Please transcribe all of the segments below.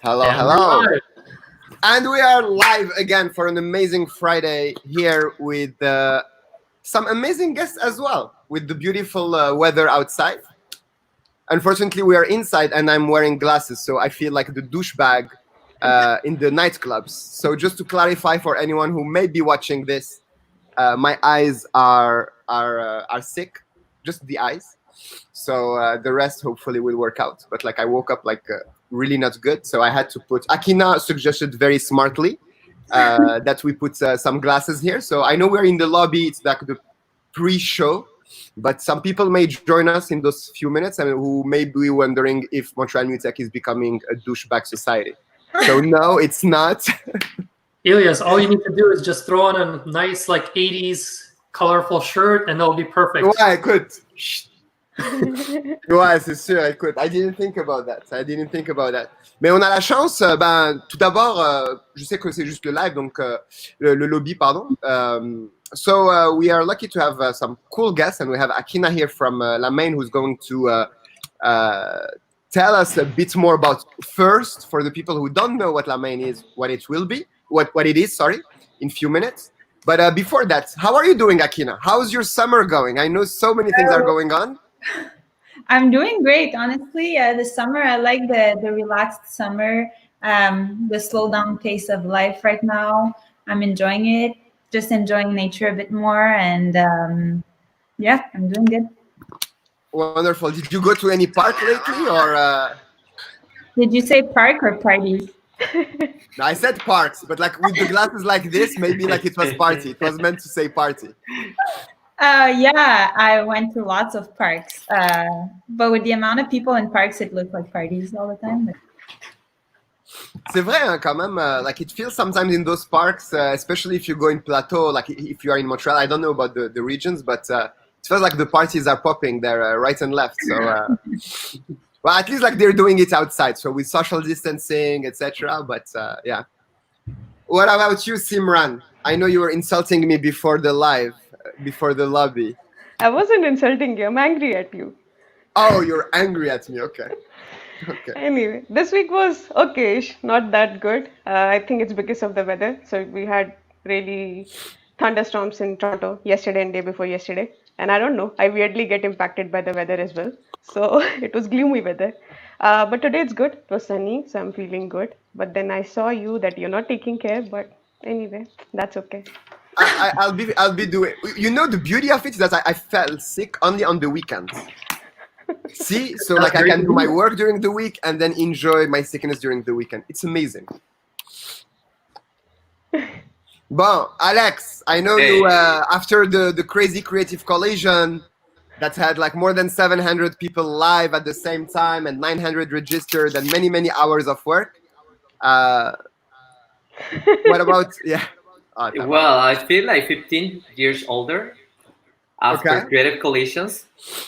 Hello, And we're hello. live. And we are live again for an amazing Friday here with some amazing guests as well, with the beautiful weather outside. Unfortunately, we are inside and I'm wearing glasses, so I feel like the douchebag in the nightclubs. So just to clarify for anyone who may be watching this, my eyes are sick, just the eyes. So the rest hopefully will work out. But like I woke up like really not good, so I had to put. Akina suggested very smartly that we put some glasses here. So I know we're in the lobby. It's like the pre-show, but some people may join us in those few minutes and who may be wondering if Montreal New Tech is becoming a douchebag society. So no, it's not. Elias, all you need to do is just throw on a nice, like, 80s colorful shirt and it'll be perfect. Ouais, écoute. Ouais, c'est sûr, écoute. I didn't think about that. Mais on a la chance, tout d'abord, je sais que c'est juste le live, donc le lobby, pardon. So we are lucky to have some cool guests, and we have Akina here from La Main, who's going to tell us a bit more about, first, for the people who don't know what La Main is, what it will be, what it is, sorry, in few minutes. But before that, how are you doing, Akina? How's your summer going? I know so many things are going on. I'm doing great, honestly. This summer, I like the relaxed summer, the slow down pace of life right now. I'm enjoying it, just enjoying nature a bit more. And yeah, I'm doing good. Wonderful. Did you go to any park lately, or? Did you say park or parties? No, I said parks, but like with the glasses like this, maybe like it was party. It was meant to say party. Yeah, I went to lots of parks. But with the amount of people in parks, it looked like parties all the time. But... C'est vrai, hein, quand même. Like it feels sometimes in those parks, especially if you go in Plateau, like if you are in Montreal. I don't know about the regions, but it feels like the parties are popping there, right and left. So, well, at least like they're doing it outside, so with social distancing, etc. But yeah. What about you, Simran? I know you were insulting me before the live, before the lobby. I wasn't insulting you. I'm angry at you. Oh, you're angry at me. Okay. Okay. Anyway, this week was okay-ish, not that good. I think it's because of the weather. So we had really thunderstorms in Toronto yesterday and day before yesterday. And I don't know, I weirdly get impacted by the weather as well. So it was gloomy weather. But today it's good. It was sunny, so I'm feeling good. But then I saw you that you're not taking care. But anyway, that's okay. I'll be doing. You know, the beauty of it is that I felt sick only on the weekends. See, so like I can do my work during the week and then enjoy my sickness during the weekend. It's amazing. Bon, Alex, I know you after the crazy creative collision that had like more than 700 people live at the same time and 900 registered and many hours of work. What about Well, I feel like 15 years older after creative collisions,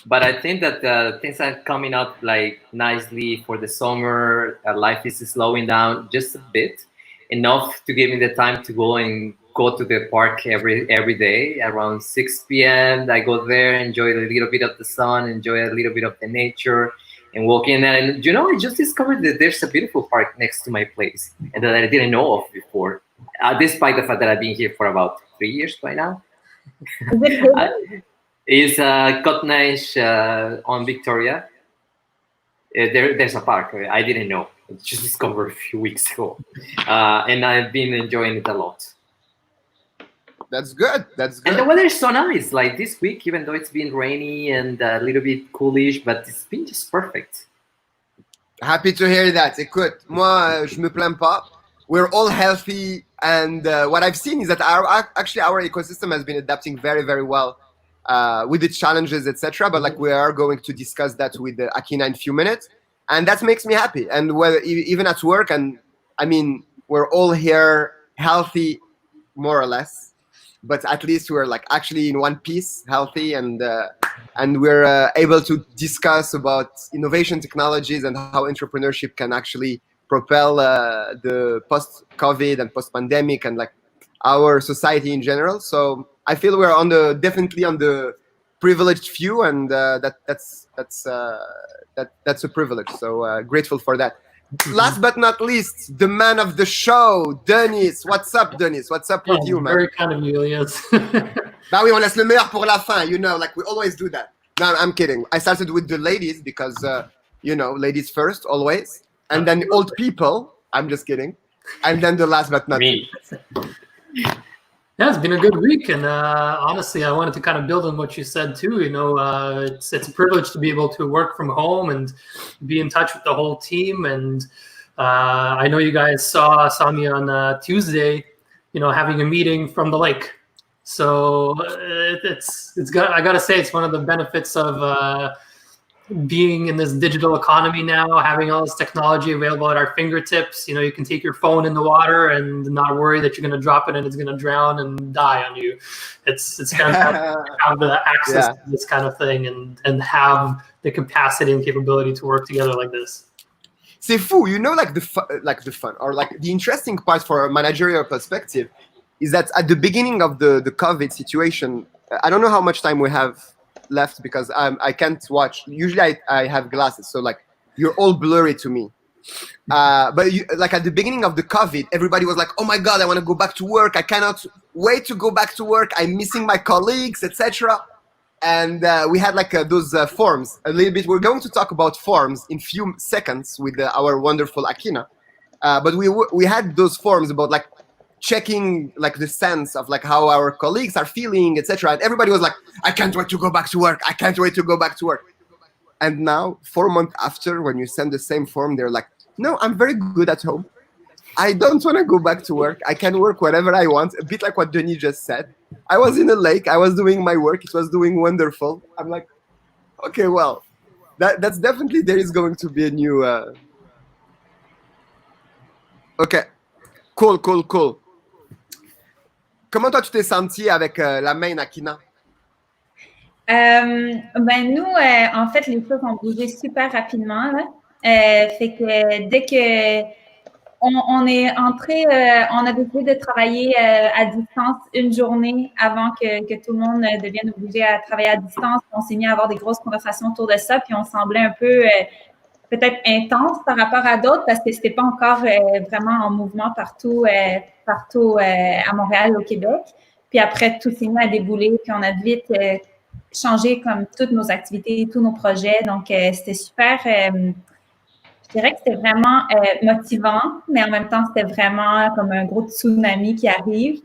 but I think that things are coming up like nicely for the summer. Life is slowing down just a bit, enough to give me the time to go to the park every day around 6 p.m. I go there, enjoy a little bit of the sun, enjoy a little bit of the nature, and walk in. And I just discovered that there's a beautiful park next to my place, and that I didn't know of before, despite the fact that I've been here for about 3 years by now. Is it good? It's Cottage on Victoria. There's a park. I didn't know. I just discovered a few weeks ago, and I've been enjoying it a lot. That's good. That's good. And the weather is so nice. Like this week, even though it's been rainy and a little bit coolish, but it's been just perfect. Happy to hear that. Écoute, moi, je me plains pas. We're all healthy, and what I've seen is that our ecosystem has been adapting very well with its challenges, etc. But like we are going to discuss that with Akina in a few minutes, and that makes me happy. And even at work, and I mean, we're all here healthy, more or less. But at least we're like actually in one piece, healthy, and we're able to discuss about innovation technologies and how entrepreneurship can actually propel the post-COVID and post-pandemic and like our society in general. So I feel we're definitely on the privileged few, and that's a privilege. So grateful for that. Last but not least, the man of the show, Denis. What's up, Denis? What's up with you, man? Very kind of you, Elias. Bah oui, on laisse le meilleur pour la fin, you know, like we always do that. No, I'm kidding. I started with the ladies because, you know, ladies first, always. And then old people. I'm just kidding. And then the last but not least. Yeah, it's been a good week, and honestly, I wanted to kind of build on what you said too. You know, it's a privilege to be able to work from home and be in touch with the whole team. And I know you guys saw me on Tuesday, you know, having a meeting from the lake. So I gotta say, it's one of the benefits of being in this digital economy now, having all this technology available at our fingertips. You know, you can take your phone in the water and not worry that you're going to drop it and it's going to drown and die on you. It's fantastic to have the access to this kind of thing and have the capacity and capability to work together like this. C'est fou, you know, like the fun or like the interesting part for a managerial perspective is that at the beginning of the COVID situation, I don't know how much time we have left because I can't watch. Usually I have glasses, so like you're all blurry to me. But like at the beginning of the COVID, everybody was like, "Oh my God, I want to go back to work. I cannot wait to go back to work. I'm missing my colleagues, etc." And we had like those forms a little bit. We're going to talk about forms in few seconds with our wonderful Akina. But we had those forms about like checking like the sense of like how our colleagues are feeling, etc. And everybody was like, I can't wait to go back to work. I can't wait to go back to work. And now 4 months after, when you send the same form, they're like, no, I'm very good at home. I don't want to go back to work. I can work whatever I want. A bit like what Denis just said. I was in a lake. I was doing my work. It was doing wonderful. I'm like, okay, well, that's definitely, there is going to be a new... Okay, cool. Comment toi tu t'es senti avec la main Akina? Ben nous, en fait, les choses ont bougé super rapidement. Là. Fait que dès que on est entré, on a décidé de travailler à distance une journée avant que tout le monde devienne obligé à travailler à distance. On s'est mis à avoir des grosses conversations autour de ça, puis on semblait un peu peut-être intense par rapport à d'autres parce que c'était pas encore vraiment en mouvement partout à Montréal et au Québec. Puis après, tout s'est mis à débouler, puis on a vite changé comme toutes nos activités, tous nos projets. Donc, c'était super... je dirais que c'était vraiment motivant, mais en même temps, c'était vraiment comme un gros tsunami qui arrive.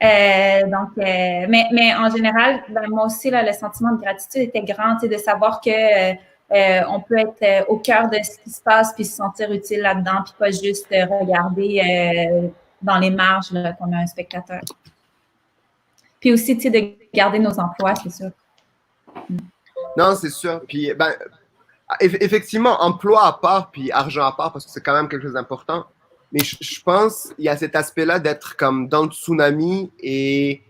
Mais en général, ben, moi aussi, là, le sentiment de gratitude était grand, de savoir que on peut être au cœur de ce qui se passe puis se sentir utile là-dedans, puis pas juste regarder dans les marges là, comme un spectateur. Puis aussi, de garder nos emplois, c'est sûr. Non, c'est sûr. Puis, ben, effectivement, emploi à part, puis argent à part, parce que c'est quand même quelque chose d'important. Mais je pense qu'il y a cet aspect-là d'être comme dans le tsunami et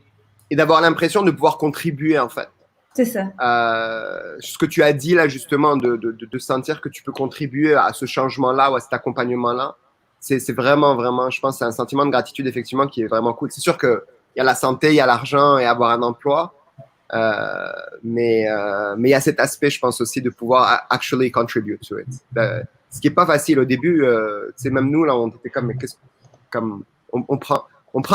d'avoir l'impression de pouvoir contribuer, en fait. C'est ça. Ce que tu as dit là, justement, de sentir que tu peux contribuer à ce changement-là ou à cet accompagnement-là, c'est vraiment, vraiment, je pense, c'est un sentiment de gratitude, effectivement, qui est vraiment cool. C'est sûr qu'il y a la santé, il y a l'argent et avoir un emploi. Mais il y a cet aspect, je pense aussi, de pouvoir actually contribute to it. Ce qui est pas facile au début. Même nous là, on était comme, mais on prend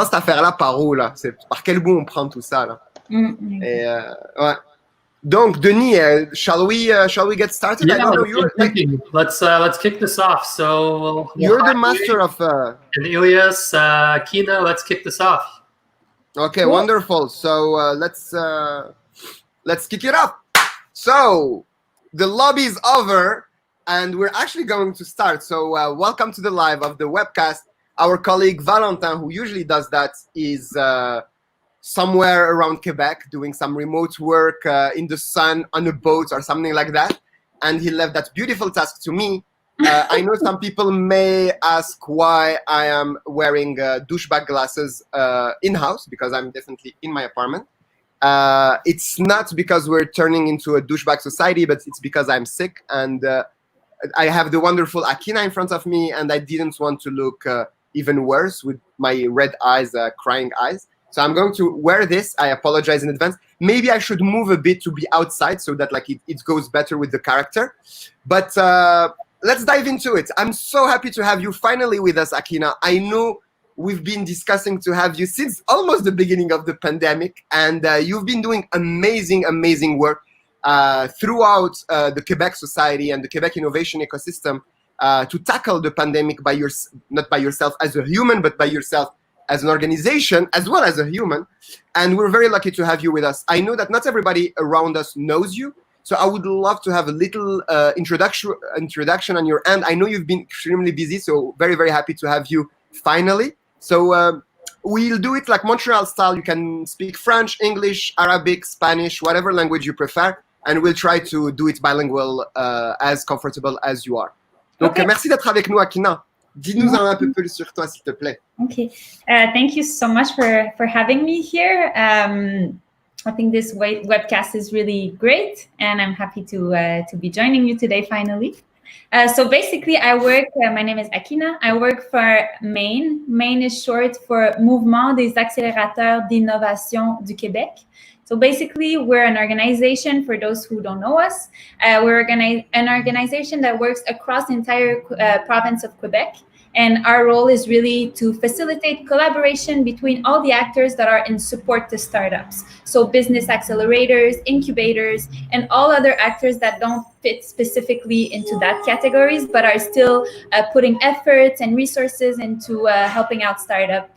cette affaire-là par où là? Par quel bout on prend tout ça là? Et ouais. Donc Denis, shall we get started? Yeah, I don't know. You're let's kick this off. So you're the master of. And Elias, Akina, let's kick this off. Okay, cool. Wonderful. So let's kick it up. So the lobby is over, and we're actually going to start. So welcome to the live of the webcast. Our colleague Valentin, who usually does that, is somewhere around Quebec doing some remote work in the sun on a boat or something like that. And he left that beautiful task to me. I know some people may ask why I am wearing douchebag glasses in-house, because I'm definitely in my apartment. It's not because we're turning into a douchebag society, but it's because I'm sick and I have the wonderful Akina in front of me, and I didn't want to look even worse with my red eyes, crying eyes. So I'm going to wear this. I apologize in advance. Maybe I should move a bit to be outside so that like it goes better with the character. But let's dive into it. I'm so happy to have you finally with us, Akina. I know we've been discussing to have you since almost the beginning of the pandemic, and you've been doing amazing work throughout the Quebec society and the Quebec innovation ecosystem to tackle the pandemic not by yourself as a human, but by yourself as an organization, as well as a human. And we're very lucky to have you with us. I know that not everybody around us knows you, so I would love to have a little introduction on your end. I know you've been extremely busy, so very happy to have you finally. So we'll do it like Montreal style. You can speak French, English, Arabic, Spanish, whatever language you prefer, and we'll try to do it bilingual as comfortable as you are. Donc, Okay. Merci d'être avec nous, Akina. Dis-nous un peu plus sur toi, s'il te plaît. Okay. Thank you so much for having me here. I think this webcast is really great, and I'm happy to be joining you today finally. So basically, I work, my name is Akina. I work for MAIN. MAIN is short for Mouvement des accélérateurs d'innovation du Québec. So basically, we're an organization, for those who don't know us, we're an organization that works across the entire province of Quebec. And our role is really to facilitate collaboration between all the actors that are in support to startups. So business accelerators, incubators, and all other actors that don't fit specifically into that categories, but are still putting efforts and resources into helping out startups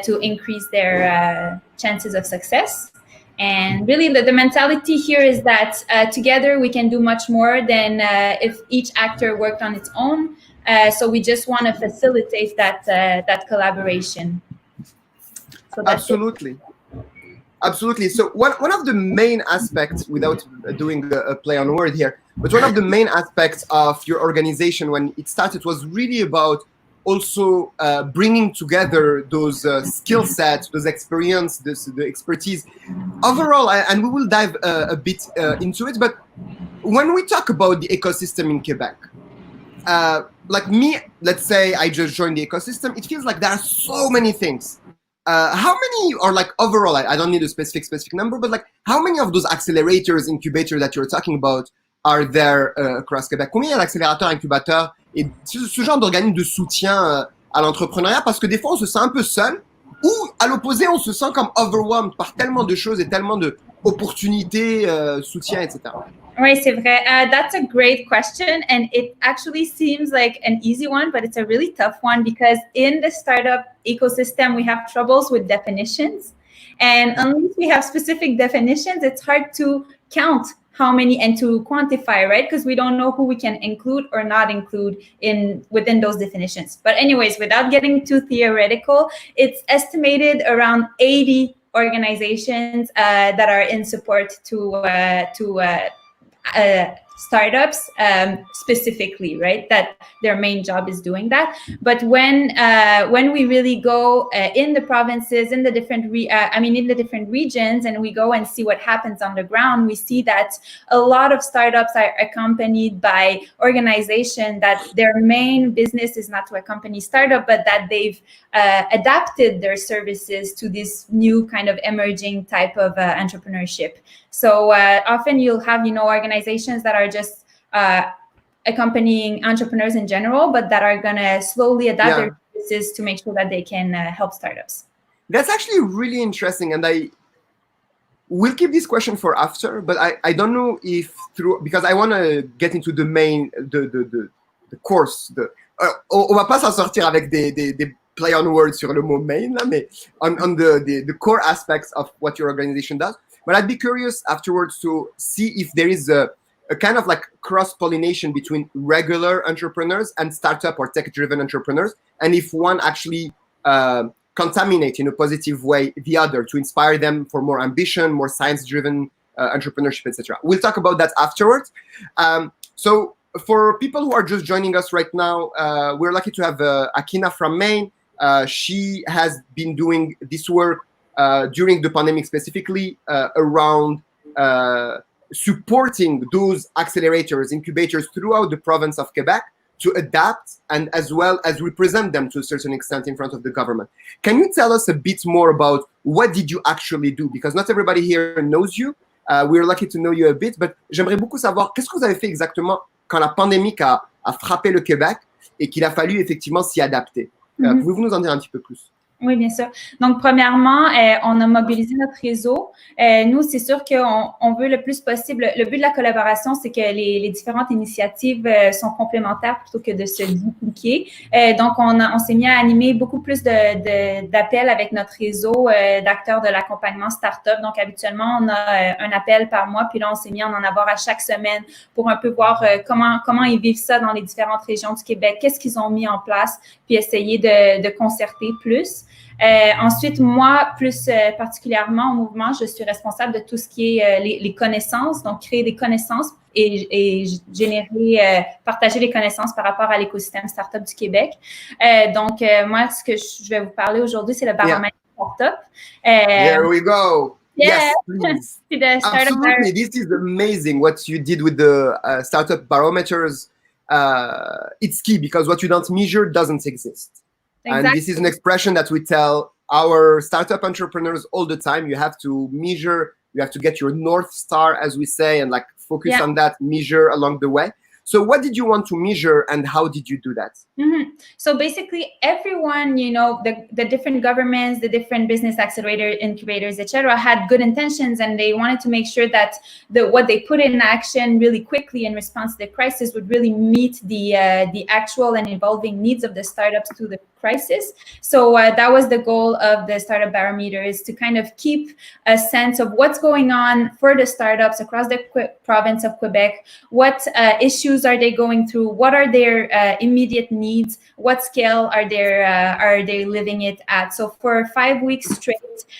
to increase their chances of success. And really, the mentality here is that together we can do much more than if each actor worked on its own. So we just want to facilitate that collaboration. So Absolutely. So one of the main aspects, without doing a play on word here, but one of the main aspects of your organization when it started was really about also bringing together those skill sets, those experience, the expertise. Overall, and we will dive a bit into it, but when we talk about the ecosystem in Quebec, like me, let's say I just joined the ecosystem, it feels like there are so many things. How many are like overall, I don't need a specific number, but like how many of those accelerators, incubators that you're talking about are there across Quebec? Combien il y a d'accélérateurs, incubateurs et ce genre d'organismes de soutien à l'entrepreneuriat? Parce que des fois, on se sent un peu seul ou à l'opposé, on se sent comme overwhelmed par tellement de choses et tellement d'opportunités, soutien, etc. Oui, c'est vrai. That's a great question. And it actually seems like an easy one, but it's a really tough one because in the startup ecosystem, we have troubles with definitions. And unless we have specific definitions, it's hard to count how many and to quantify, right? Because we don't know who we can include or not include within those definitions. But anyways, without getting too theoretical, it's estimated around 80 organizations that are in support to startups specifically, right? That their main job is doing that. But when we really go in the provinces, in the different in the different regions, and we go and see what happens on the ground, we see that a lot of startups are accompanied by organizations that their main business is not to accompany startup, but that they've adapted their services to this new kind of emerging type of entrepreneurship. So often you'll have, organizations that are just accompanying entrepreneurs in general, but that are going to slowly adapt their services to make sure that they can help startups. That's actually really interesting. And I will keep this question for after, but I don't know if because I want to get into the main, the course. On va pas s'en sortir avec des play on words sur le mot main, là, mais on the core aspects of what your organization does. But I'd be curious afterwards to see if there is a kind of like cross-pollination between regular entrepreneurs and startup or tech-driven entrepreneurs, and if one actually contaminate in a positive way the other to inspire them for more ambition, more science-driven entrepreneurship, etc. We'll talk about that afterwards. So for people who are just joining us right now, we're lucky to have Akina from Maine. She has been doing this work during the pandemic, specifically around supporting those accelerators, incubators throughout the province of Quebec to adapt and as well as represent them to a certain extent in front of the government. Can you tell us a bit more about what did you actually do? Because not everybody here knows you. We're lucky to know you a bit, but j'aimerais beaucoup savoir qu'est-ce que vous avez fait exactement quand la pandémie a frappé le Québec et qu'il a fallu effectivement s'y adapter. Pouvez-vous nous en dire un petit peu plus? Oui, bien sûr. Donc, premièrement, on a mobilisé notre réseau. Nous, c'est sûr qu'on veut le plus possible. Le but de la collaboration, c'est que les différentes initiatives sont complémentaires plutôt que de se dupliquer. Donc, on s'est mis à animer beaucoup plus d'appels avec notre réseau d'acteurs de l'accompagnement startup. Donc, habituellement, on a un appel par mois, puis là, on s'est mis à en avoir à chaque semaine pour un peu voir comment ils vivent ça dans les différentes régions du Québec, qu'est-ce qu'ils ont mis en place, puis essayer de concerter plus. Ensuite, moi, plus particulièrement au mouvement, je suis responsable de tout ce qui est les connaissances, donc créer des connaissances et générer, partager les connaissances par rapport à l'écosystème startup du Québec. Donc, moi, ce que je vais vous parler aujourd'hui, c'est le baromètre startup. Here we go. Yeah. Yes, please. Absolutely, this is amazing what you did with the startup barometers. It's key because what you don't measure doesn't exist. Exactly. And this is an expression that we tell our startup entrepreneurs all the time. You have to measure, you have to get your North Star, as we say, and like focus on that, measure along the way. So what did you want to measure and how did you do that? So basically everyone, you know, the different governments, the different business accelerator incubators, etc., had good intentions and they wanted to make sure that what they put in action really quickly in response to the crisis would really meet the actual and evolving needs of the startups through the crisis. So that was the goal of the Startup Barometer, is to kind of keep a sense of what's going on for the startups across the province of Quebec. What issues are they going through? What are their immediate needs? What scale are they living it at? So for 5 weeks straight,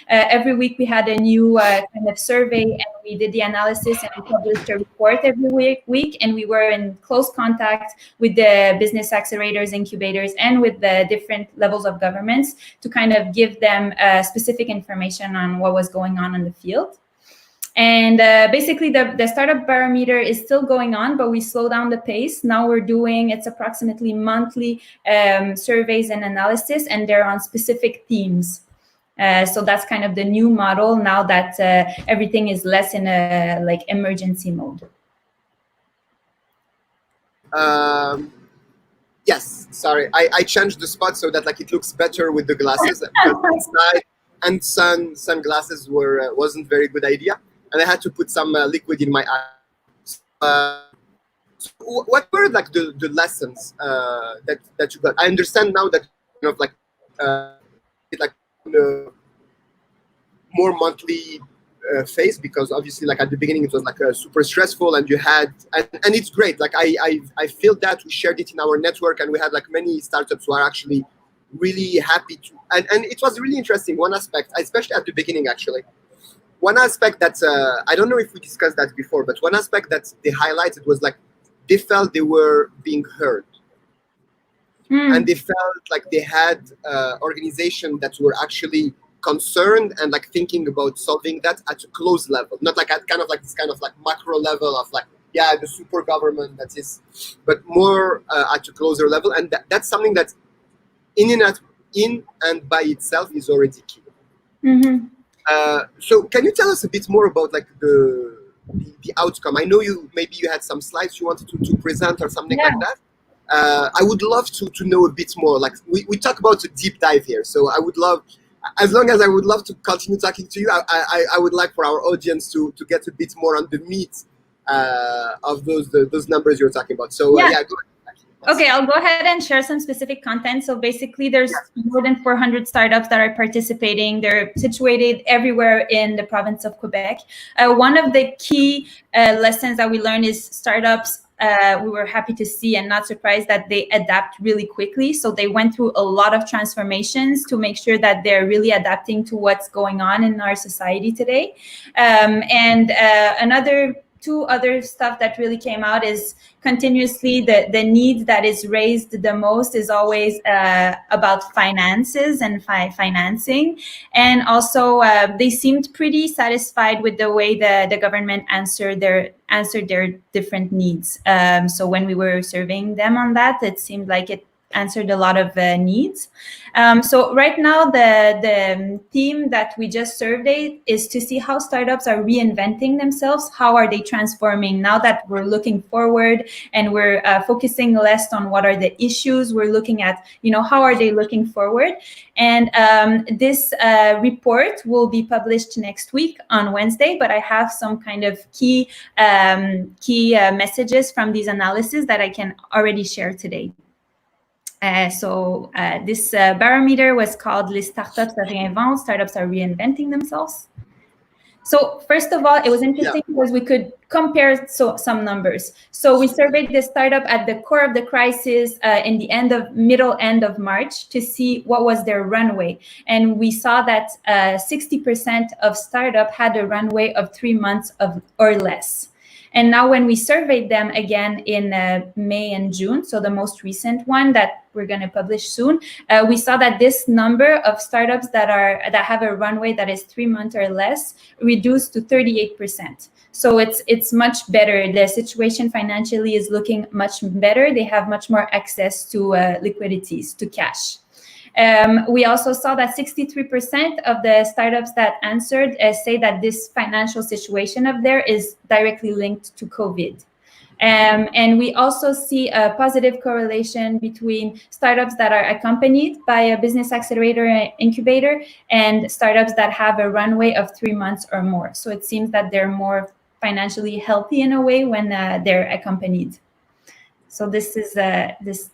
every week we had a new kind of survey, and we did the analysis and we published a report every week. And we were in close contact with the business accelerators, incubators, and with the different levels of governments to kind of give them specific information on what was going on in the field. And basically, the Startup Barometer is still going on, but we slow down the pace. Now we're doing, it's approximately monthly surveys and analysis, and they're on specific themes. So that's kind of the new model now that everything is less in a like emergency mode. Yes, sorry, I changed the spot so that like it looks better with the glasses. Inside and sunglasses wasn't very good idea, and I had to put some liquid in my eye. So what were like the lessons that you got? I understand now that kind of like more monthly phase, because obviously like at the beginning it was like super stressful and you had and it's great, like I feel that we shared it in our network and we had like many startups who are actually really happy to and it was really interesting. One aspect, especially at the beginning actually, one aspect that I don't know if we discussed that before, but one aspect that they highlighted was like they felt they were being heard. And they felt like they had organizations that were actually concerned and like thinking about solving that at a close level, not like at kind of like this kind of like macro level of like, yeah, the super government that is, but more at a closer level. And that's something that in and by itself is already key. So can you tell us a bit more about like the outcome? I know maybe you had some slides you wanted to present or something like that. I would love to know a bit more. Like we talk about a deep dive here, so I would love, as long as I would love to continue talking to you, I would like for our audience to get a bit more on the meat of those numbers you're talking about. So yeah, go ahead. Okay, I'll go ahead and share some specific content. So basically, there's more than 400 startups that are participating. They're situated everywhere in the province of Quebec. One of the key lessons that we learned is startups, we were happy to see and not surprised that they adapt really quickly. So they went through a lot of transformations to make sure that they're really adapting to what's going on in our society today. Two other stuff that really came out is continuously the need that is raised the most is always about finances and financing. And also they seemed pretty satisfied with the way the government answered their different needs. So when we were surveying them on that, it seemed like answered a lot of needs. So right now, the theme that we just surveyed is to see how startups are reinventing themselves. How are they transforming now that we're looking forward and we're focusing less on what are the issues? We're looking at, how are they looking forward? And this report will be published next week on Wednesday, but I have some kind of key messages from these analyses that I can already share today. This barometer was called Les startups se réinventent, startups are reinventing themselves. So first of all, it was interesting because we could compare some numbers. So we surveyed the startup at the core of the crisis in the middle end of March to see what was their runway. And we saw that 60% of startup had a runway of 3 months or less. And now when we surveyed them again in May and June, so the most recent one that we're going to publish soon, we saw that this number of startups that have a runway that is 3 months or less reduced to 38%. So it's much better. The situation financially is looking much better. They have much more access to liquidities, to cash. We also saw that 63% of the startups that answered say that this financial situation of theirs is directly linked to COVID. And we also see a positive correlation between startups that are accompanied by a business accelerator and incubator and startups that have a runway of 3 months or more. So it seems that they're more financially healthy in a way when they're accompanied. So this is this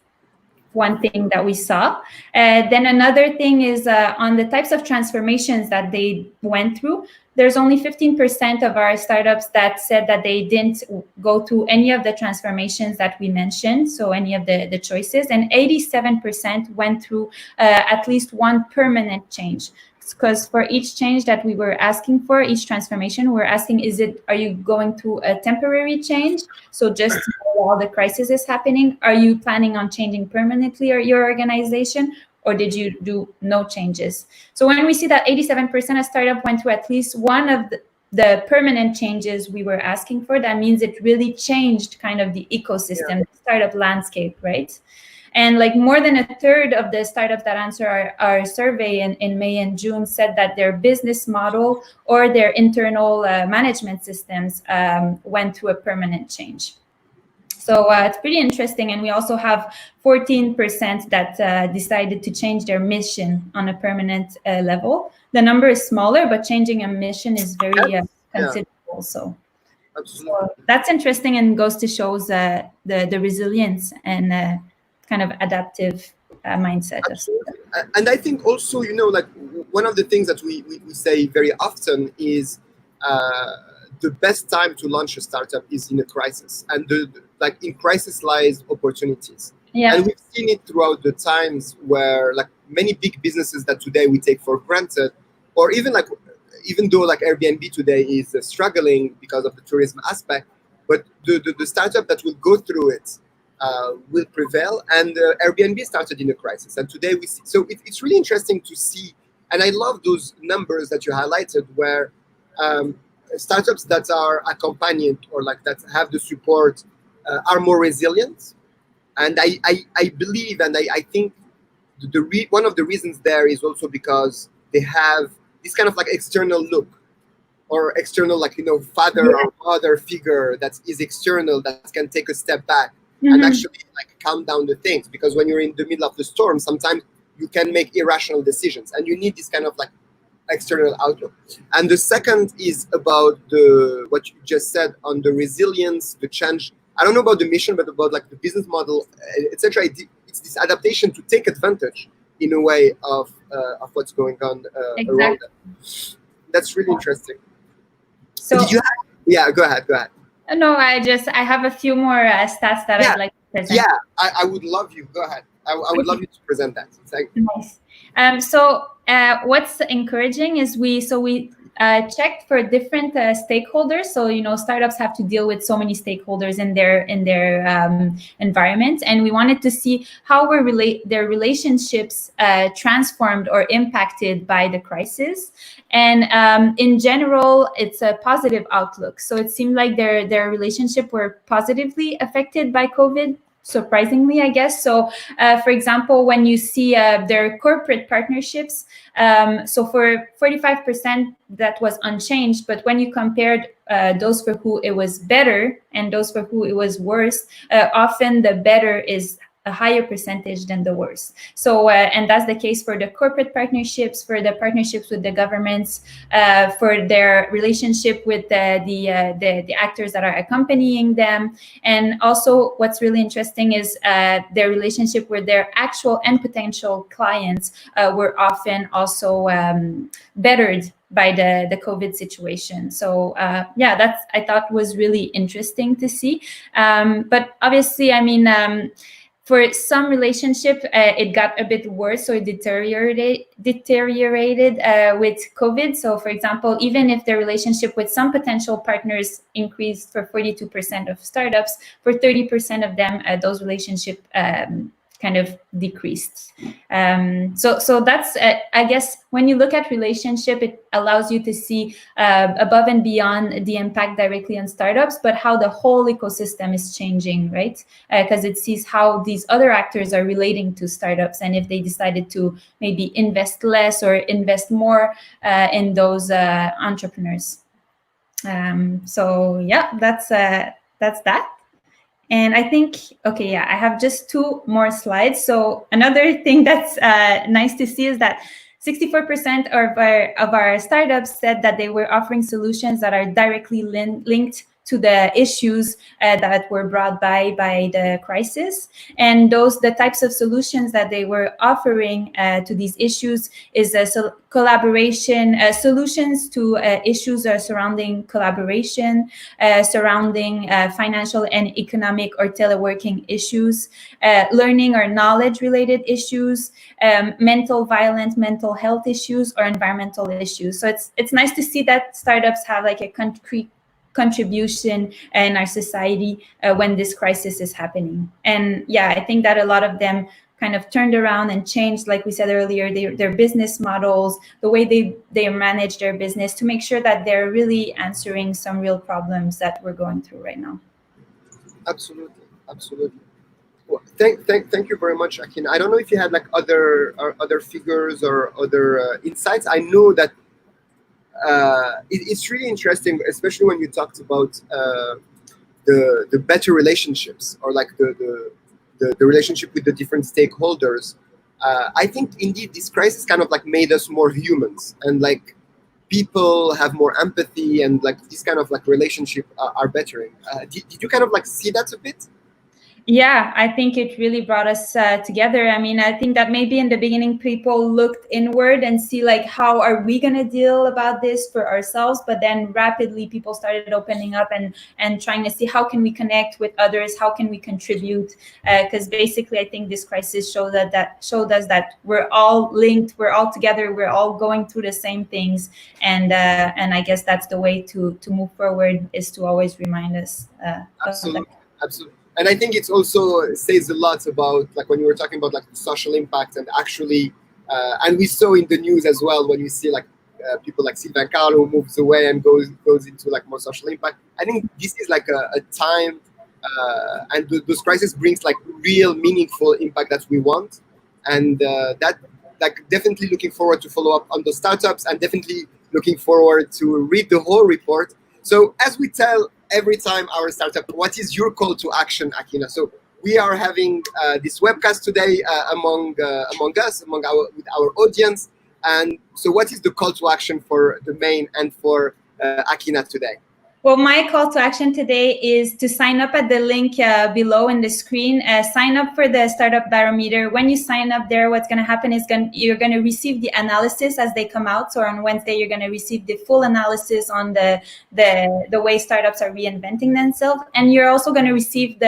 one thing that we saw. Then another thing is on the types of transformations that they went through. There's only 15% of our startups that said that they didn't go through any of the transformations that we mentioned, so any of the choices, and 87% went through at least one permanent change. Because for each change that we were asking for, each transformation, we're asking, are you going through a temporary change? So just while the crisis is happening, are you planning on changing permanently your organization? Or did you do no changes? So when we see that 87% of startup went through at least one of the permanent changes we were asking for, that means it really changed kind of the ecosystem, the startup landscape, right? And like more than a third of the startups that answer our survey in May and June said that their business model or their internal management systems went through a permanent change. So it's pretty interesting. And we also have 14% that decided to change their mission on a permanent level. The number is smaller, but changing a mission is very considerable. So that's interesting and goes to show the resilience and kind of adaptive mindset. And I think also, like one of the things that we say very often is the best time to launch a startup is in a crisis, and like in crisis lies opportunities. And we've seen it throughout the times where like many big businesses that today we take for granted, or even though like Airbnb today is struggling because of the tourism aspect, but the startup that will go through it will prevail. And Airbnb started in a crisis, and today we see. So it's really interesting to see, and I love those numbers that you highlighted, where startups that are accompanied or like that have the support are more resilient. And I believe, and I think one of the reasons there is also because they have this kind of like external look, or external, like, father or mother figure that is external, that can take a step back and actually like calm down the things. Because when you're in the middle of the storm, sometimes you can make irrational decisions, and you need this kind of like external outlook. And the second is about what you just said on the resilience, the change. I don't know about the mission, but about like the business model, etc. It's this adaptation to take advantage in a way of what's going on around them. That's really interesting. So did you have, go ahead. No, I have a few more stats that I'd like to present. Yeah, I would love you. Go ahead. I would love you to present that. Thank you. Nice. What's encouraging is we checked for different stakeholders. So startups have to deal with so many stakeholders in their environment, and we wanted to see how their relationships transformed or impacted by the crisis. And in general, it's a positive outlook. So it seemed like their relationship were positively affected by COVID. surprisingly, I guess. So, for example, when you see their corporate partnerships, so for 45%, that was unchanged. But when you compared those for who it was better and those for who it was worse, often the better is a higher percentage than the worst. So, and that's the case for the corporate partnerships, for the partnerships with the governments, for their relationship with the actors that are accompanying them. And also what's really interesting is their relationship with their actual and potential clients were often also bettered by the COVID situation. So yeah, that's, I thought, was really interesting to see. But obviously, I mean, for some relationship, it got a bit worse, so it deteriorated with COVID. So, for example, even if the relationship with some potential partners increased for 42% of startups, for 30% of them, those relationships kind of decreased. So that's, I guess, when you look at relationship, it allows you to see above and beyond the impact directly on startups, but how the whole ecosystem is changing, right? Because it sees how these other actors are relating to startups, and if they decided to maybe invest less or invest more in those entrepreneurs. So yeah, that's that. And I think, okay, yeah, I have just 2 more slides. So another thing that's nice to see is that 64% of our startups said that they were offering solutions that are directly linked to the issues that were brought by the crisis. And the types of solutions that they were offering to these issues is collaboration, solutions to issues surrounding collaboration, surrounding financial and economic or teleworking issues, learning or knowledge related issues, mental health issues, or environmental issues. So it's nice to see that startups have like a concrete contribution in our society when this crisis is happening. And yeah, I think that a lot of them kind of turned around and changed, like we said earlier, their business models, the way they manage their business, to make sure that they're really answering some real problems that we're going through right now. Absolutely. Well, thank you very much, Akina. I don't know if you had like other figures or other insights. I know that it's really interesting, especially when you talked about the better relationships, or like the relationship with the different stakeholders. I think indeed this crisis kind of like made us more humans, and like people have more empathy, and like this kind of like relationship are bettering. Did you kind of like see that a bit? Yeah, I think it really brought us together. I mean, I think that maybe in the beginning people looked inward and see like, how are we going to deal about this for ourselves? But then rapidly people started opening up and trying to see how can we connect with others, how can we contribute? Because basically, I think this crisis showed us that we're all linked, we're all together, we're all going through the same things, and I guess that's the way to move forward, is to always remind us. Absolutely. And I think it also says a lot about, like, when you were talking about like the social impact, and actually, and we saw in the news as well, when you see like people like Sylvain Carlo who moves away and goes into like more social impact. I think this is like a time, and those crises brings like real meaningful impact that we want, and that, like, definitely looking forward to follow up on the startups, and definitely looking forward to read the whole report. So as we tell every time our startup, what is your call to action, Akina? So we are having this webcast today among us, with our audience. And so what is the call to action for the main and for Akina today? Well, my call to action today is to sign up at the link below in the screen. Sign up for the Startup Barometer. When you sign up there, what's going to happen is you're going to receive the analysis as they come out. So on Wednesday, you're going to receive the full analysis on the way startups are reinventing themselves. And you're also going to receive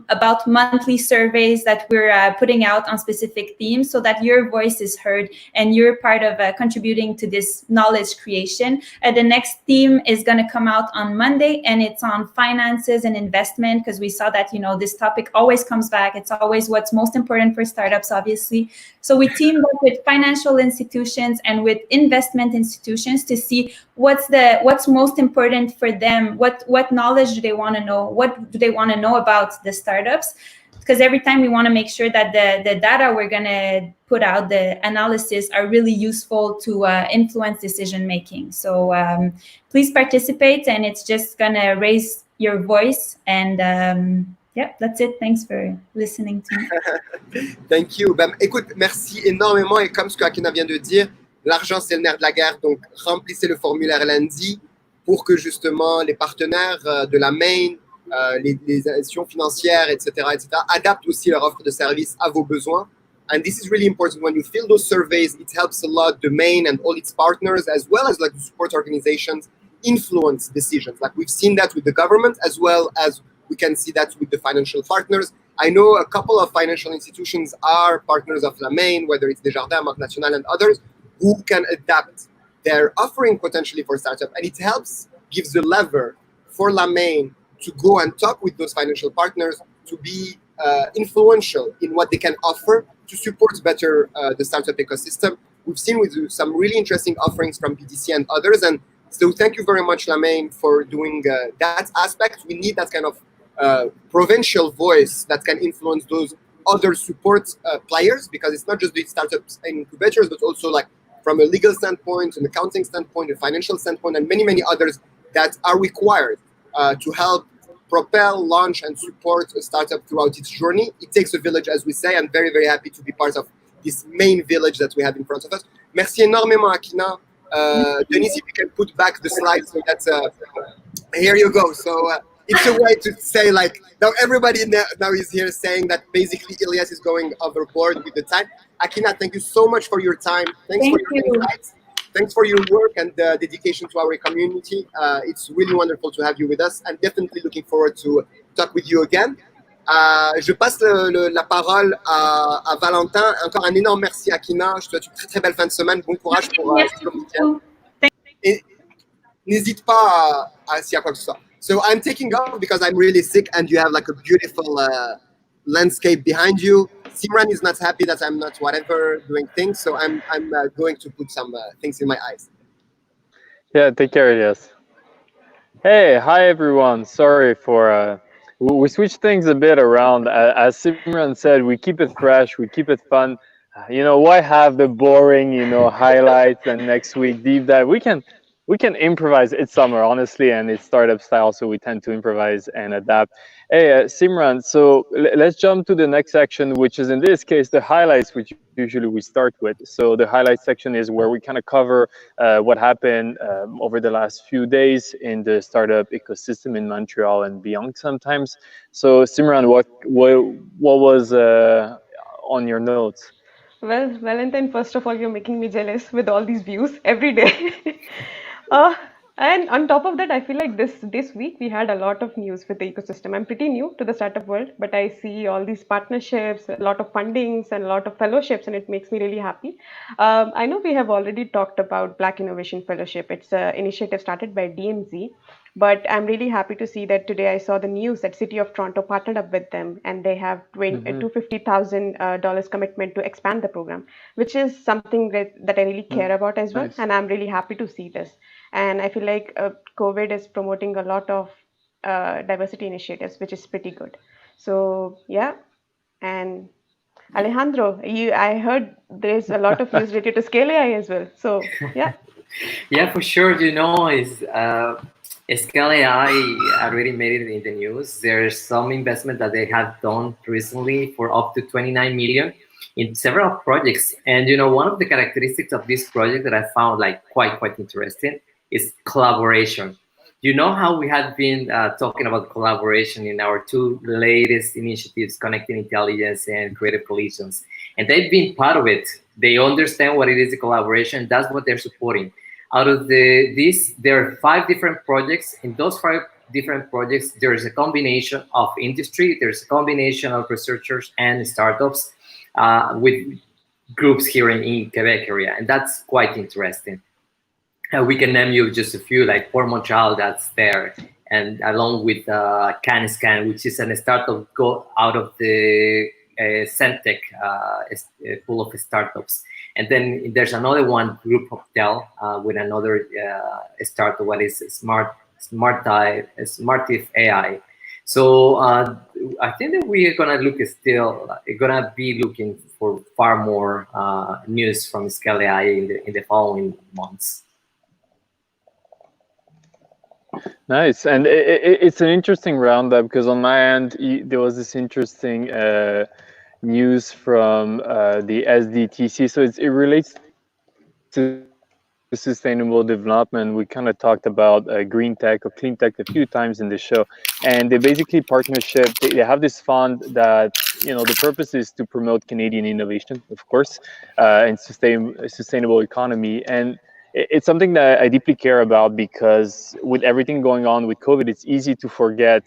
about monthly surveys that we're putting out on specific themes, so that your voice is heard and you're part of contributing to this knowledge creation. The next theme is going to come out on Monday, and it's on finances and investment, because we saw that, this topic always comes back. It's always what's most important for startups, obviously. So we teamed up with financial institutions and with investment institutions to see what's most important for them. What knowledge do they want to know? What do they want to know about the startups? because every time we want to make sure that the data we're going to put out, the analysis, are really useful to influence decision making. So please participate, and it's just going to raise your voice. And yeah, that's it. Thanks for listening to me. Thank you. Ben, écoute, merci énormément. Et comme ce que Akina vient de dire, l'argent, c'est le nerf de la guerre. Donc, remplissez le formulaire lundi pour que justement les partenaires de la main, les institutions financières, etc., adaptent aussi leur offre de service à vos besoins. And this is really important. When you fill those surveys, it helps a lot the main and all its partners, as well as like the support organizations, influence decisions. Like we've seen that with the government, as well as we can see that with the financial partners. I know a couple of financial institutions are partners of La Main, whether it's Desjardins, Banque Nationale, and others, who can adapt their offering potentially for startup. And it helps, gives the lever for La Main to go and talk with those financial partners to be influential in what they can offer to support better the startup ecosystem. We've seen with some really interesting offerings from BDC and others. And so thank you very much, La Main, for doing that aspect. We need that kind of provincial voice that can influence those other support players, because it's not just the startups and incubators, but also like from a legal standpoint, an accounting standpoint, a financial standpoint, and many, many others that are required to help propel, launch, and support a startup throughout its journey. It takes a village, as we say. I'm very, very happy to be part of this main village that we have in front of us. Merci énormément, Akina. Denise, if you can put back the slides, so that's here you go. So it's a way to say, like, now everybody now is here saying that basically Ilias is going overboard with the time. Akina, thank you so much for your time. Thanks for your insights. Thanks for your work and dedication to our community. It's really wonderful to have you with us, and definitely looking forward to talk with you again. Je passe la parole à Valentin. Encore un énorme merci, Akina. Je te souhaite une très, très belle fin de semaine. Bon courage pour ce week-end. Et n'hésite pas s'il y a quoi que ce soit. So I'm taking off because I'm really sick, and you have like a beautiful landscape behind you. Simran is not happy that I'm not whatever doing things, so I'm going to put some things in my eyes. Yeah, take care, Elias. Hey, hi everyone. Sorry for we switched things a bit around. As Simran said, we keep it fresh, we keep it fun. Why have the boring, highlights and next week deep dive? We can improvise. It's summer, honestly, and it's startup style, so we tend to improvise and adapt. Hey, Simran, so let's jump to the next section, which is in this case the highlights, which usually we start with. So the highlights section is where we kind of cover what happened over the last few days in the startup ecosystem in Montreal and beyond sometimes. So Simran, what was on your notes? Well, Valentine, first of all, you're making me jealous with all these views every day. And on top of that, I feel like this week we had a lot of news with the ecosystem. I'm pretty new to the startup world, but I see all these partnerships, a lot of fundings, and a lot of fellowships, and it makes me really happy. I know we have already talked about Black Innovation Fellowship. It's an initiative started by DMZ, but I'm really happy to see that today I saw the news that City of Toronto partnered up with them, and they have $250,000 commitment to expand the program, which is something that I really care about as well. Nice. And I'm really happy to see this. And I feel like COVID is promoting a lot of diversity initiatives, which is pretty good. So yeah, and Alejandro, I heard there's a lot of news related to Scale AI as well. So yeah. Yeah, for sure. Scale AI already made it in the news. There's some investment that they have done recently for up to 29 million in several projects. And one of the characteristics of this project that I found like quite interesting is collaboration. You know how we have been talking about collaboration in our two latest initiatives, Connecting Intelligence and Creative Collisions, and they've been part of it. They understand what it is, a collaboration. That's what they're supporting. Out of there are 5 different projects. In those 5 different projects, there's a combination of industry, there's a combination of researchers and startups with groups here in Quebec area, and that's quite interesting. We can name you just a few, like Port Montreal, that's there, and along with CanScan, which is a startup go out of the Centec pool of startups. And then there's another one, Group Hotel, with another startup, what is Smartif AI. So I think that we are gonna be looking for far more news from Scale AI in the following months. Nice, and it's an interesting roundup because on my end there was this interesting news from the SDTC. So it relates to sustainable development. We kind of talked about green tech or clean tech a few times in the show, and they basically partnership. They have this fund that the purpose is to promote Canadian innovation, of course, and sustainable economy. And it's something that I deeply care about because with everything going on with COVID, it's easy to forget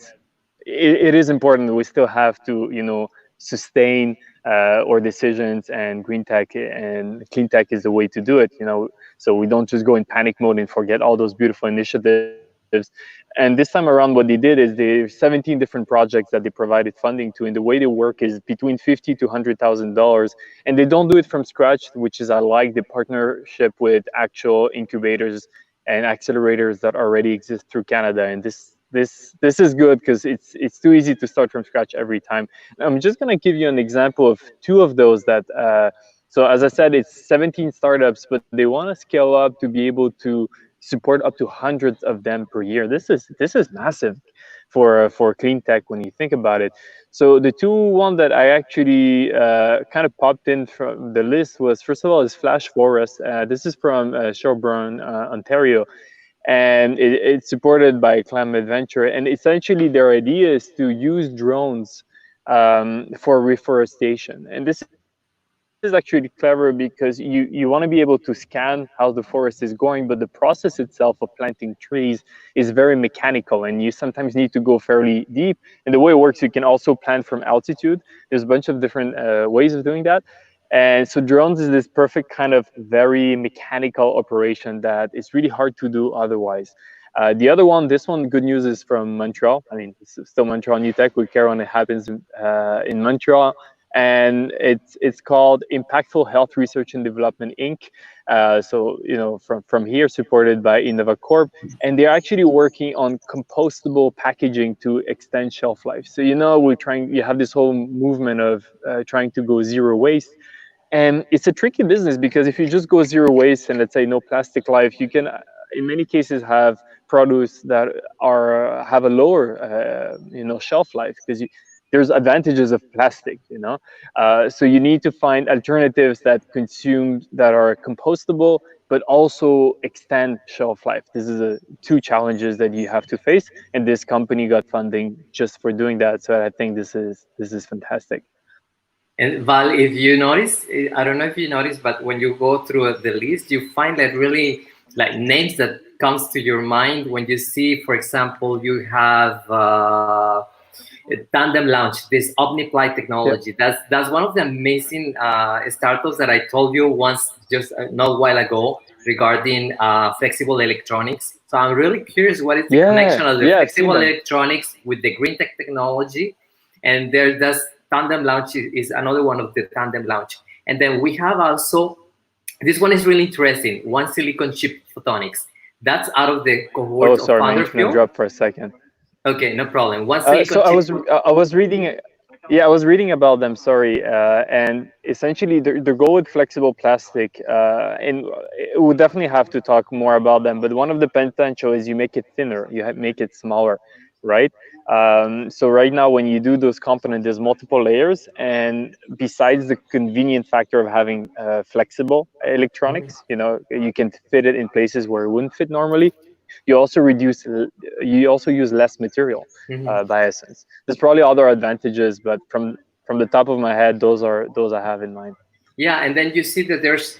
it is important that we still have to sustain our decisions, and green tech and clean tech is the way to do it, so we don't just go in panic mode and forget all those beautiful initiatives. And this time around what they did is they 17 different projects that they provided funding to, and the way they work is between $50,000 to $100,000, and they don't do it from scratch, which is I like the partnership with actual incubators and accelerators that already exist through Canada. And this is good because it's too easy to start from scratch every time. I'm just going to give you an example of two of those that so as I said, it's 17 startups, but they want to scale up to be able to support up to hundreds of them per year. This is massive for clean tech when you think about it. So the one that I actually kind of popped in from the list was, first of all, is Flash Forest. This is from Shelburne, Ontario, and it's supported by Climate Venture. And essentially, their idea is to use drones for reforestation. And this is actually clever because you want to be able to scan how the forest is going, but the process itself of planting trees is very mechanical, and you sometimes need to go fairly deep. And the way it works, you can also plant from altitude. There's a bunch of different ways of doing that. And so drones is this perfect kind of very mechanical operation that is really hard to do otherwise. The other one, this one, good news, is from Montreal. I mean, it's still Montreal New Tech. We care when it happens in Montreal. And it's called Impactful Health Research and Development Inc. So from here, supported by InnovaCorp, and they're actually working on compostable packaging to extend shelf life. So you have this whole movement of trying to go zero waste. And it's a tricky business because if you just go zero waste and let's say no plastic life, you can, in many cases, have produce that have a lower, shelf life because there's advantages of plastic, so you need to find alternatives that are compostable, but also extend shelf life. This is two challenges that you have to face, and this company got funding just for doing that. So I think this is fantastic. And Val, if you notice, I don't know if you notice, but when you go through the list, you find that really like names that comes to your mind when you see, for example, you have Tandem Launch, this OmniPly technology. Yep. That's one of the amazing startups that I told you once, just not a while ago, regarding flexible electronics. So I'm really curious, what is the connection of the flexible electronics with the green tech technology? And there's Tandem Launch is another one of the Tandem Launch. And then we have also, this one is really interesting, One Silicon Chip Photonics. That's out of the cohort of sorry, Founder man, can I drop for a second? Okay, no problem. One Silicon so I was reading, I was reading about them. Sorry, and essentially their goal with flexible plastic, and we'll definitely have to talk more about them. But one of the potential is you make it thinner, make it smaller, right? So right now, when you do those components, there's multiple layers, and besides the convenient factor of having flexible electronics, you can fit it in places where it wouldn't fit normally. You also use less material by essence. There's probably other advantages, but from the top of my head, those I have in mind. Yeah, and then you see that there's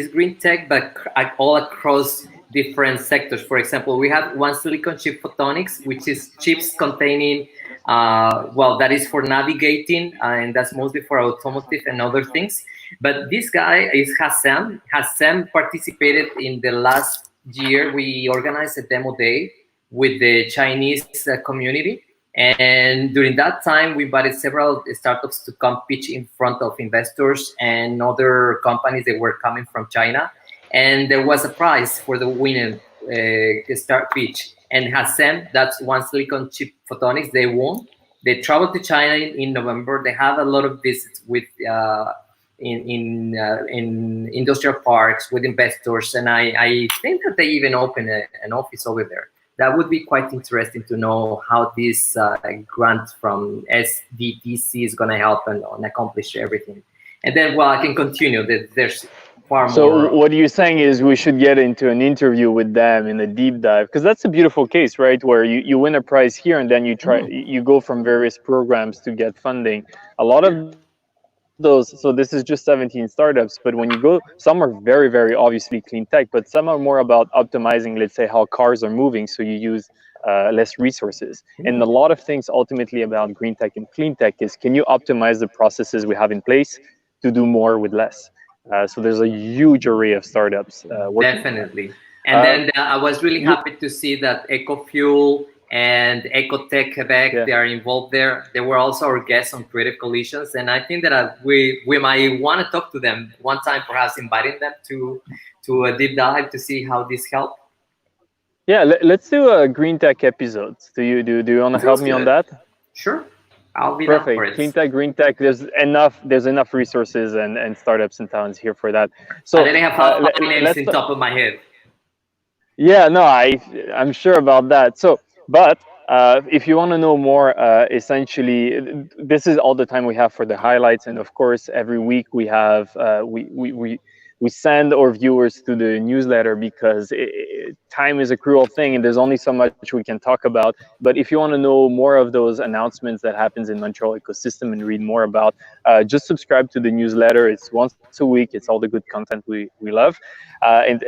green tech, but all across different sectors. For example, we have One Silicon Chip Photonics, which is chips containing, that is for navigating, and that's mostly for automotive and other things. But this guy is Hassam. Hassam participated in the last year. We organized a demo day with the Chinese community. And during that time, we invited several startups to come pitch in front of investors and other companies that were coming from China. And there was a prize for the winning start pitch. and Hasem, that's one silicon chip photonics. They won. They traveled to China in November. They have a lot of visits with in industrial parks with investors, and I think that they even open an office over there. That would be quite interesting to know how this grant from SDTC is going to help and accomplish everything. And then, well, I can continue. There's far more. So what you're saying is we should get into an interview with them in a deep dive, because that's a beautiful case, right? Where you win a prize here and then you go from various programs to get funding. A lot of those, so this is just 17 startups, but when you go, some are very, very obviously clean tech, but some are more about optimizing, let's say, how cars are moving, so you use less resources. And a lot of things ultimately about green tech and clean tech is, can you optimize the processes we have in place to do more with less? So there's a huge array of startups working. Definitely. And then I was really happy to see that EcoFuel and Ecotech Quebec, they are involved there. They were also our guests on Creative Collisions, and I think that we might want to talk to them one time, perhaps inviting them to a deep dive to see how this helped. Yeah, let's do a green tech episode. Do you want to help me on that? Sure, I'll be perfect. Down for it. Clean tech, green tech. There's enough resources and startups and towns here for that. So I didn't have five names on top of my head. Yeah, no, I'm sure about that. So, but if you want to know more, essentially, this is all the time we have for the highlights, and of course, every week we have we send our viewers to the newsletter, because time is a cruel thing, and there's only so much we can talk about. But if you want to know more of those announcements that happens in Montreal ecosystem and read more about, just subscribe to the newsletter. It's once a week. It's all the good content we love, and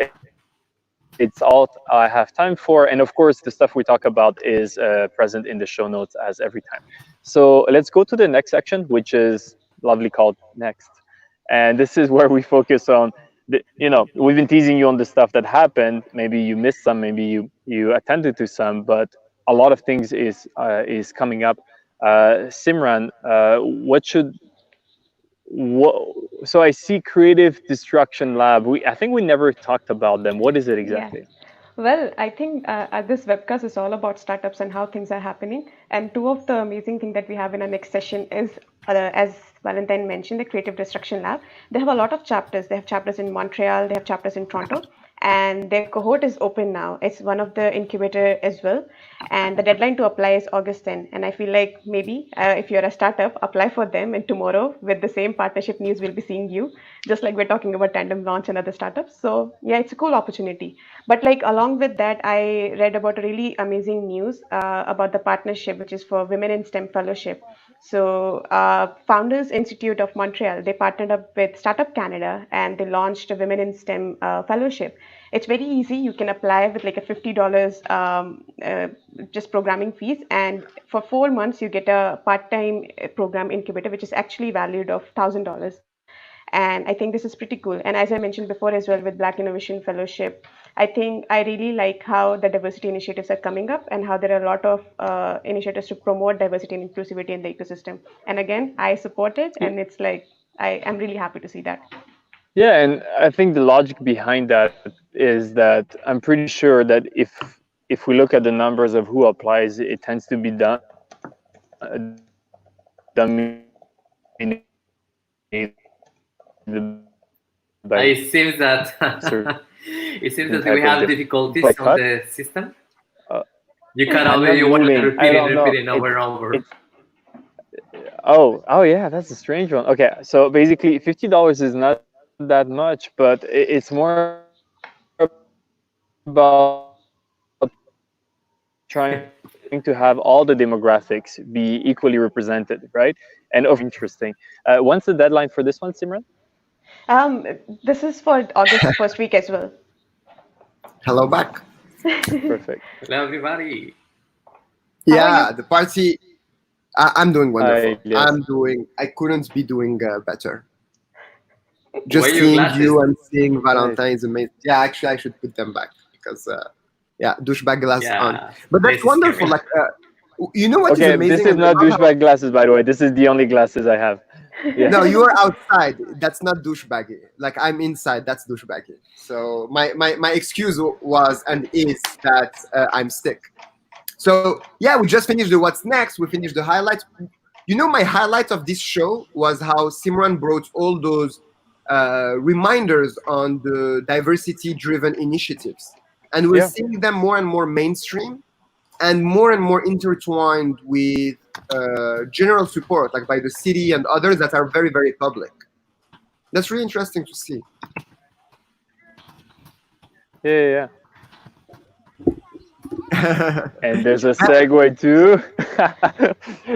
it's all I have time for. And of course, the stuff we talk about is present in the show notes as every time. So let's go to the next section, which is lovely called Next. And this is where we focus on, we've been teasing you on the stuff that happened. Maybe you missed some, maybe you attended to some, but a lot of things is coming up. Simran, so I see Creative Destruction Lab. I think we never talked about them. What is it exactly? Yeah. Well, I think this webcast is all about startups and how things are happening. And two of the amazing things that we have in our next session is, as Valentine mentioned, the Creative Destruction Lab. They have a lot of chapters. They have chapters in Montreal, they have chapters in Toronto, and their cohort is open now. It's one of the incubator as well. And the deadline to apply is August 10. And I feel like maybe if you're a startup, apply for them. And tomorrow, with the same partnership news, we'll be seeing you, just like we're talking about Tandem Launch and other startups. So yeah, it's a cool opportunity. But like along with that, I read about a really amazing news about the partnership, which is for Women in STEM Fellowship. So Founders Institute of Montreal, they partnered up with Startup Canada, and they launched a Women in STEM Fellowship. It's very easy. You can apply with like a $50 just programming fees, and for 4 months you get a part-time program incubator, which is actually valued of $1,000. And I think this is pretty cool. And as I mentioned before as well, with Black Innovation Fellowship, I think I really like how the diversity initiatives are coming up, and how there are a lot of initiatives to promote diversity and inclusivity in the ecosystem. And again, I support it, and it's like I'm really happy to see that. Yeah, and I think the logic behind that is that I'm pretty sure that if we look at the numbers of who applies, it tends to be dominated by it seems that we have difficulties on the system. You cut out. You want to repeat it over and over. Oh yeah, that's a strange one. Okay, so basically $50 is not that much, but it's more about trying to have all the demographics be equally represented, right? And interesting. When's the deadline for this one, Simran? This is for August first week as well. Hello back. Perfect. Hello everybody. Yeah, the party. I'm doing wonderful. Yes. I couldn't be doing better. Just seeing you and seeing Valentine is amazing. Yeah, actually, I should put them back, because douchebag glasses on. But that's wonderful. Like, you know what is amazing? This is not douchebag glasses, by the way. This is the only glasses I have. Yeah. No, you are outside. That's not douchebaggy. Like I'm inside. That's douchebaggy. So my excuse was and is that I'm sick. So yeah, we just finished the what's next. We finished the highlights. You know, my highlight of this show was how Simran brought all those reminders on the diversity-driven initiatives, and we're Yeah. seeing them more and more mainstream and more intertwined with general support, like by the city and others that are very, very public. That's really interesting to see. Yeah. And there's a segue too.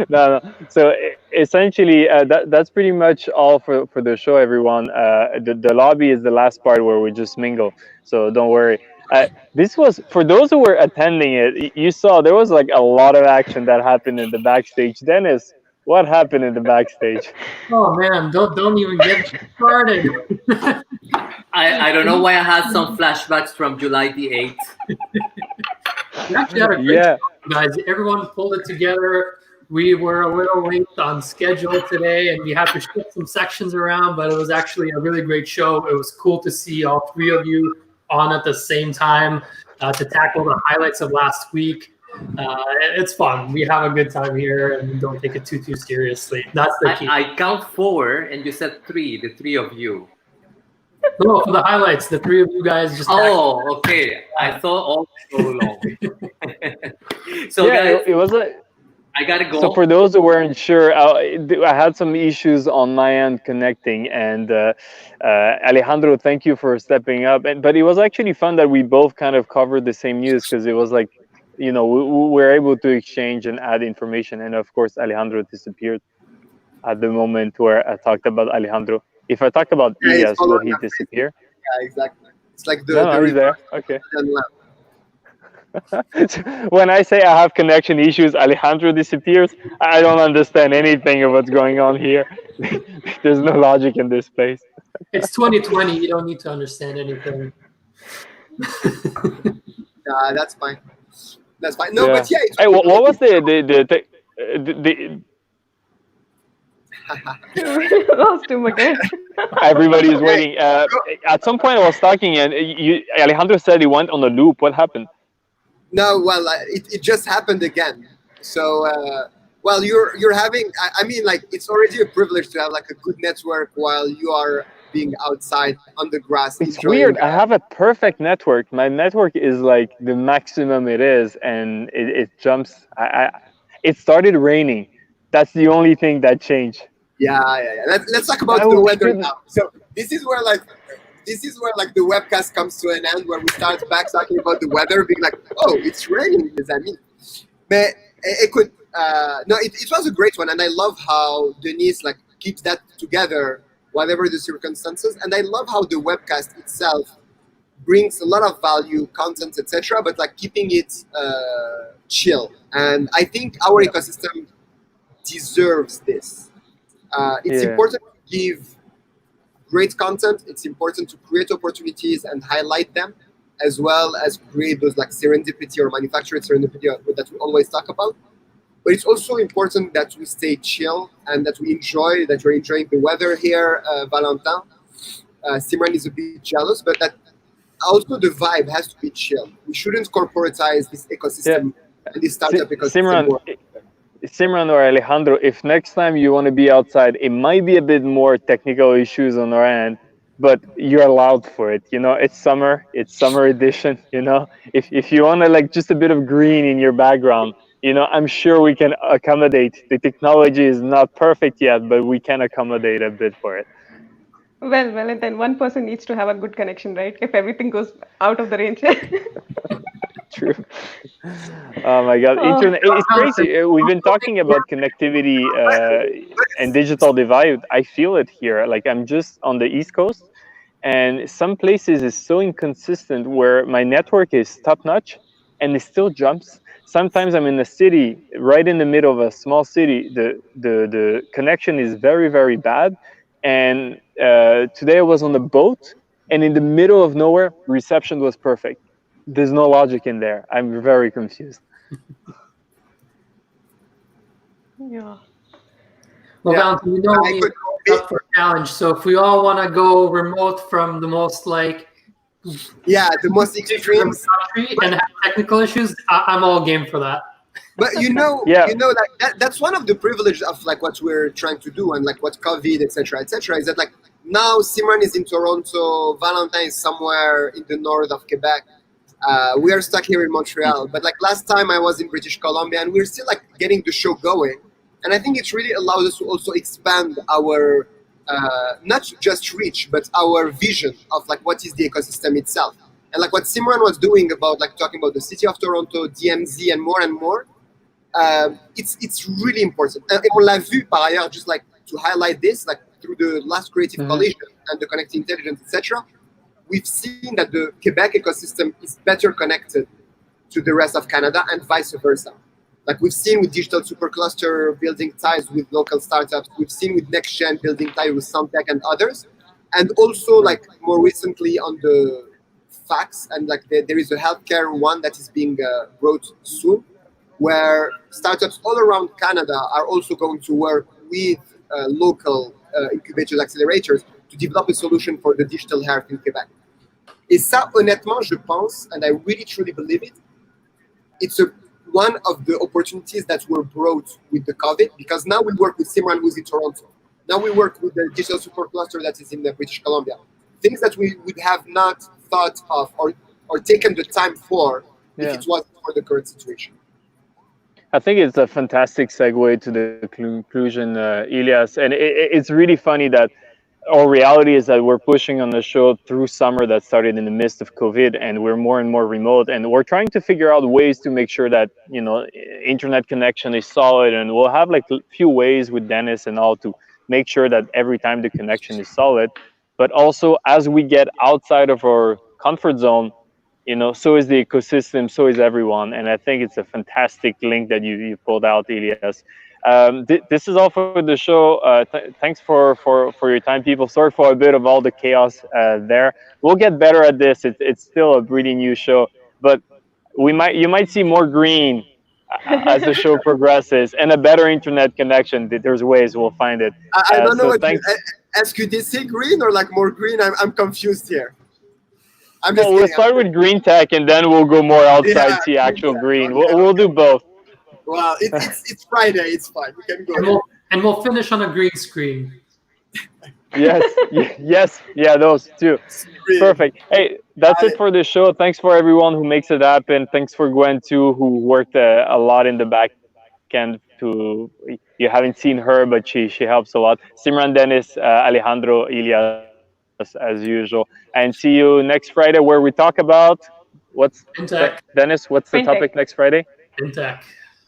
No. So essentially, that's pretty much all for the show, everyone. The lobby is the last part where we just mingle. So don't worry. This was for those who were attending it. You saw there was like a lot of action that happened in the backstage. Dennis, what happened in the backstage? Oh man, don't even get started. I don't know why I had some flashbacks from July the 8th. We actually had a great Yeah. show, guys. Everyone pulled it together. We were a little late on schedule today, and we had to shift some sections around, but it was actually a really great show. It was cool to see all three of you on at the same time to tackle the highlights of last week. It's fun. We have a good time here, and don't take it too seriously. That's the key. I count 4, and you said 3. The 3 of you. No, for the highlights, the three of you guys just. Oh, okay. I thought all so long. So Yeah, guys, it was a. I gotta go. So for those who weren't sure, I had some issues on my end connecting, and Alejandro, thank you for stepping up. But it was actually fun that we both kind of covered the same news because it was like, we were able to exchange and add information. And of course, Alejandro disappeared at the moment where I talked about Alejandro. If I talk about Yeah, it's Elias, will following he up. disappear? Yeah, exactly. It's like No, the he's there. reverse Okay. and left. When I say I have connection issues, Alejandro disappears. I don't understand anything of what's going on here. There's no logic in this place. It's 2020. You don't need to understand anything. Yeah, that's fine. That's fine. No, Yeah. but yeah. It's Hey, what was the Lost him again. everybody's waiting. At some point I was talking and Alejandro said he went on a loop. What happened? No, well, it just happened again. So, well, you're having. I mean, like it's already a privilege to have like a good network while you are being outside on the grass. It's enjoying, weird. I have a perfect network. My network is like the maximum it is, and it jumps. It started raining. That's the only thing that changed. Yeah. Let's talk about the weather now. So this is where like the webcast comes to an end, where we start back talking about the weather, being like, oh, it's raining. Does that mean? But it could. No, it was a great one, and I love how Denise like keeps that together, whatever the circumstances. And I love how the webcast itself brings a lot of value, content, etc. But like keeping it chill. And I think our ecosystem deserves this. It's important to give great content. It's important to create opportunities and highlight them, as well as create those like serendipity or manufactured serendipity that we always talk about. But it's also important that we stay chill and that you're enjoying the weather here, Valentin. Simran is a bit jealous, but that also the vibe has to be chill. We shouldn't corporatize this ecosystem and this startup ecosystem. Simran or Alejandro, if next time you want to be outside, it might be a bit more technical issues on our end, but you're allowed for it. It's summer edition. If you want to like just a bit of green in your background, I'm sure we can accommodate. The technology is not perfect yet, but we can accommodate a bit for it. Well, and then one person needs to have a good connection, right? If everything goes out of the range. True. Oh my God, internet! It's crazy. We've been talking about connectivity and digital divide. I feel it here. Like I'm just on the East Coast, and some places is so inconsistent where my network is top notch, and it still jumps. Sometimes I'm in a city, right in the middle of a small city. The connection is very, very bad. And today I was on a boat, and in the middle of nowhere, reception was perfect. There's no logic in there. I'm very confused. Yeah. Well, Yeah. Valentin, you know I me could up for a challenge. So if we all want to go remote from the most like yeah, the most secret of the extremes. country and have technical issues, I'm all game for that. But Yeah. like that's one of the privileges of like what we're trying to do and like what COVID, etc., is that like now Simran is in Toronto, Valentin is somewhere in the north of Quebec. We are stuck here in Montreal, but like last time I was in British Columbia, and we're still like getting the show going. And I think it really allows us to also expand our not just reach, but our vision of like what is the ecosystem itself. And like what Simran was doing about like talking about the city of Toronto, DMZ, and more. It's really important. Et on l'a vu par ailleurs, just like to highlight this, like through the last creative collision and the connected intelligence, etc. We've seen that the Quebec ecosystem is better connected to the rest of Canada and vice versa. Like we've seen with digital supercluster building ties with local startups, we've seen with NextGen building ties with Suntech and others, and also like more recently on the facts and like there is a healthcare one that is being brought soon, where startups all around Canada are also going to work with local incubators, accelerators to develop a solution for the digital health in Quebec. Et ça, honnêtement, je pense, and I really truly believe it, it's one of the opportunities that were brought with the COVID, because now we work with Simran who's in Toronto. Now we work with the digital supercluster that is in British Columbia. Things that we would have not thought of or taken the time for if it wasn't for the current situation. I think it's a fantastic segue to the conclusion, Elias. And it's really funny that our reality is that we're pushing on the show through summer that started in the midst of COVID, and we're more and more remote, and we're trying to figure out ways to make sure that internet connection is solid, and we'll have like a few ways with Dennis and all to make sure that every time the connection is solid. But also as we get outside of our comfort zone, so is the ecosystem, so is everyone, and I think it's a fantastic link that you pulled out, Elias. This is all for the show. Thanks for your time, people. Sorry for a bit of all the chaos there. We'll get better at this. It's still a pretty new show, but you might see more green as the show progresses and a better internet connection. There's ways we'll find it. I don't know so what thanks. SQDC green or like more green. I'm confused here. Well, we'll start with green tech and then we'll go more outside, see actual green. Okay, We'll do both. Well, it's Friday. It's fine. We can go. And we'll finish on a green screen. Yes, yeah, those two. Perfect. Hey, that's it for the show. Thanks for everyone who makes it happen. Thanks for Gwen too, who worked a lot in the back end. You haven't seen her, but she helps a lot. Simran, Dennis, Alejandro, Elias, as usual, and see you next Friday where we talk about fintech. Dennis, what's the topic next Friday? Fintech.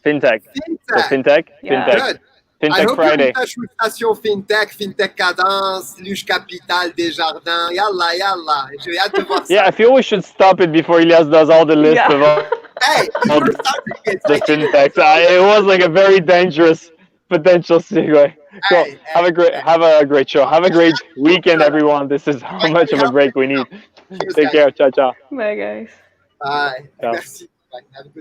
So fintech. Yeah. Good. Fintech I hope Friday. you're in touch with Station Fintech, Fintech Cadence, Luge Capital, Desjardins. Yalla. J'ai hâte de voir ça. Yeah, I feel we should stop it before Elias does all the list of all Hey, all you're starting it. the fintechs. It was like a very dangerous potential segue. So have a great show. Have a great weekend, everyone. This is how much of a break we need. Take care. Ciao. Bye, guys. Bye. Ciao. Merci. Bye. Have a good